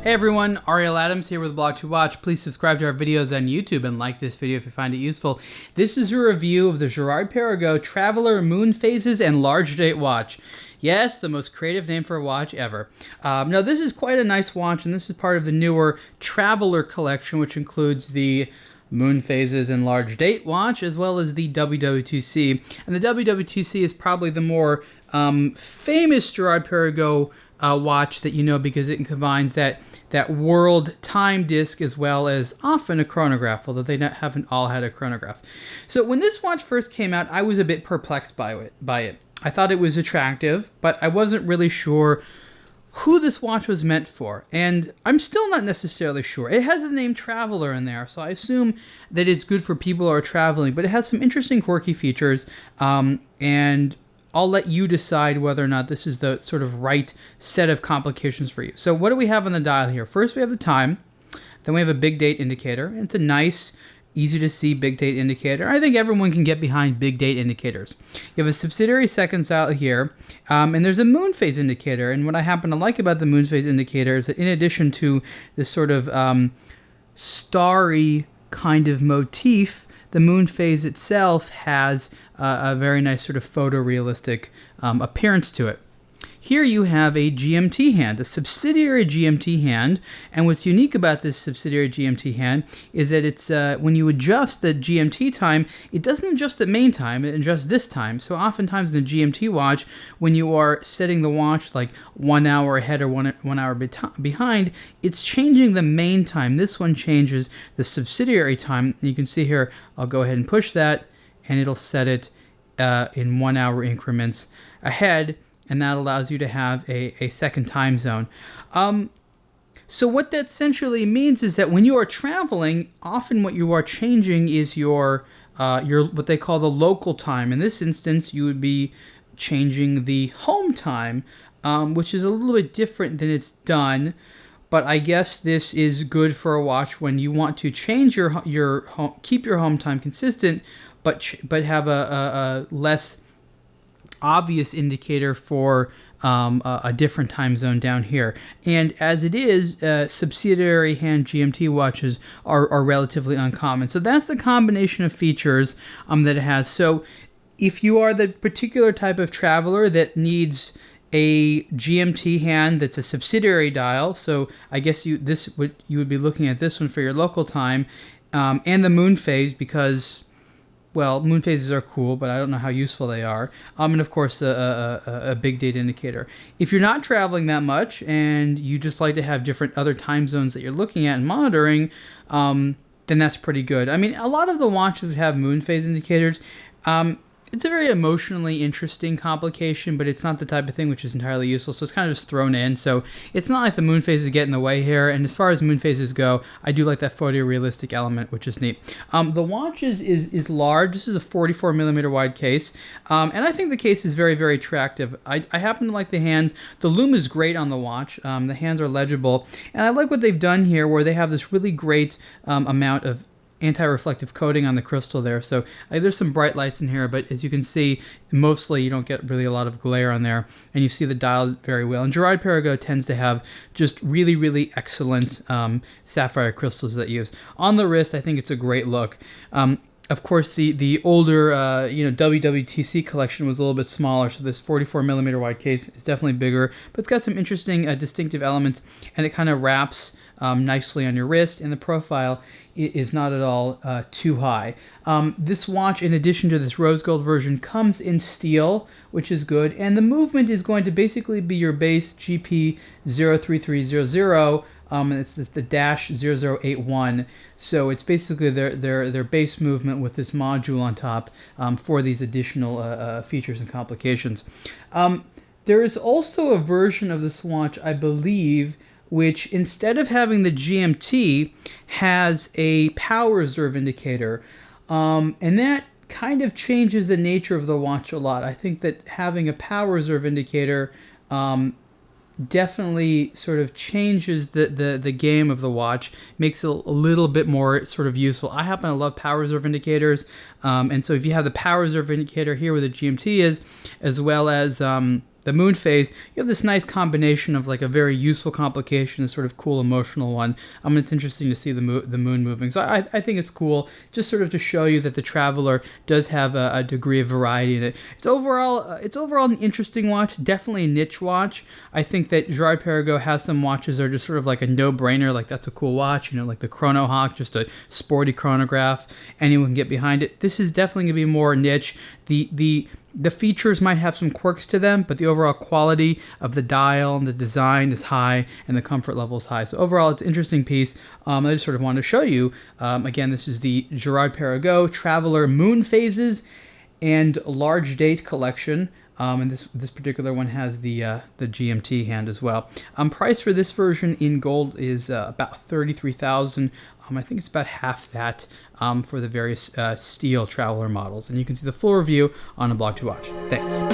Hey everyone, Ariel Adams here with aBlogtoWatch. Please subscribe to our videos on YouTube and like this video if you find it useful. This is a review of the Girard-Perregaux Traveler Moon Phases and Large Date Watch. Yes, the most creative name for a watch ever. Now this is quite a nice watch, and this is part of the newer Traveler collection, which includes the Moon Phases and Large Date Watch, as well as the WWTC. And the WWTC is probably the more famous Girard-Perregaux watch that you know, because it combines that world time disc as well as often a chronograph, although they haven't all had a chronograph. So when this watch first came out, I was a bit perplexed by it. I thought it was attractive, but I wasn't really sure who this watch was meant for, and I'm still not necessarily sure. It has the name Traveler in there, so I assume that it's good for people who are traveling, but it has some interesting quirky features, and I'll let you decide whether or not this is the sort of right set of complications for you. So what do we have on the dial here? First, we have the time. Then we have a big date indicator. And it's a nice, easy to see big date indicator. I think everyone can get behind big date indicators. You have a subsidiary seconds out here, and there's a moon phase indicator. And what I happen to like about the moon phase indicator is that in addition to this sort of starry kind of motif, the moon phase itself has a very nice sort of photorealistic appearance to it. Here you have a GMT hand, a subsidiary GMT hand, and what's unique about this subsidiary GMT hand is that it's when you adjust the GMT time, it doesn't adjust the main time, it adjusts this time. So oftentimes in the GMT watch, when you are setting the watch like 1 hour ahead or one hour behind, it's changing the main time. This one changes the subsidiary time. You can see here, I'll go ahead and push that, and it'll set it in 1 hour increments ahead, and that allows you to have a second time zone. So what that essentially means is that when you are traveling, often what you are changing is your what they call the local time. In this instance, you would be changing the home time, which is a little bit different than it's done. But I guess this is good for a watch when you want to change your home, keep your home time consistent, but have a less obvious indicator for a different time zone down here. And as it is, subsidiary hand GMT watches are relatively uncommon. So that's the combination of features that it has. So if you are the particular type of traveler that needs a GMT hand that's a subsidiary dial, so I guess you would be looking at this one for your local time, and the moon phase, because, well, moon phases are cool, but I don't know how useful they are. And of course, a big date indicator. If you're not traveling that much and you just like to have different other time zones that you're looking at and monitoring, then that's pretty good. I mean, a lot of the watches that have moon phase indicators, it's a very emotionally interesting complication, but it's not the type of thing which is entirely useful, so it's kind of just thrown in. So it's not like the moon phases get in the way here, and as far as moon phases go, I do like that photorealistic element, which is neat. The watch is large. This is a 44 millimeter wide case, and I think the case is very, very attractive. I happen to like the hands. The Loom is great on the watch. The hands are legible, and I like what they've done here, where they have this really great amount of anti-reflective coating on the crystal there. So there's some bright lights in here, but as you can see, mostly you don't get really a lot of glare on there, and you see the dial very well. And Girard-Perregaux tends to have just really, really excellent sapphire crystals that use. On the wrist, I think it's a great look. Of course, the older WWTC collection was a little bit smaller, so this 44 millimeter wide case is definitely bigger, but it's got some interesting distinctive elements, and it kind of wraps nicely on your wrist, and the profile is not at all too high. This watch, in addition to this rose gold version, comes in steel, which is good, and the movement is going to basically be your base GP 03300, and it's the dash 0081. So it's basically their base movement with this module on top for these additional features and complications. There is also a version of this watch, I believe, which instead of having the GMT has a power reserve indicator, and that kind of changes the nature of the watch a lot. I think that having a power reserve indicator definitely sort of changes the game of the watch, makes it a little bit more sort of useful. I happen to love power reserve indicators, and so if you have the power reserve indicator here where the GMT is, as well as the moon phase, you have this nice combination of like a very useful complication, a sort of cool emotional one. It's interesting to see the moon moving. So I think it's cool, just sort of to show you that the Traveler does have a degree of variety in it. It's overall an interesting watch, definitely a niche watch. I think that Girard-Perregaux has some watches that are just sort of like a no-brainer, like that's a cool watch, you know, like the Chrono Hawk, just a sporty chronograph. Anyone can get behind it. This is definitely going to be more niche. The features might have some quirks to them, but the overall quality of the dial and the design is high, and the comfort level is high. So overall, it's an interesting piece. I just sort of wanted to show you. Again, this is the Girard-Perregaux Traveler Moon Phases and Large Date Collection. And this particular one has the GMT hand as well. Price for this version in gold is about $33,000. I think it's about half that for the various steel Traveler models. And you can see the full review on aBlogtoWatch. Thanks.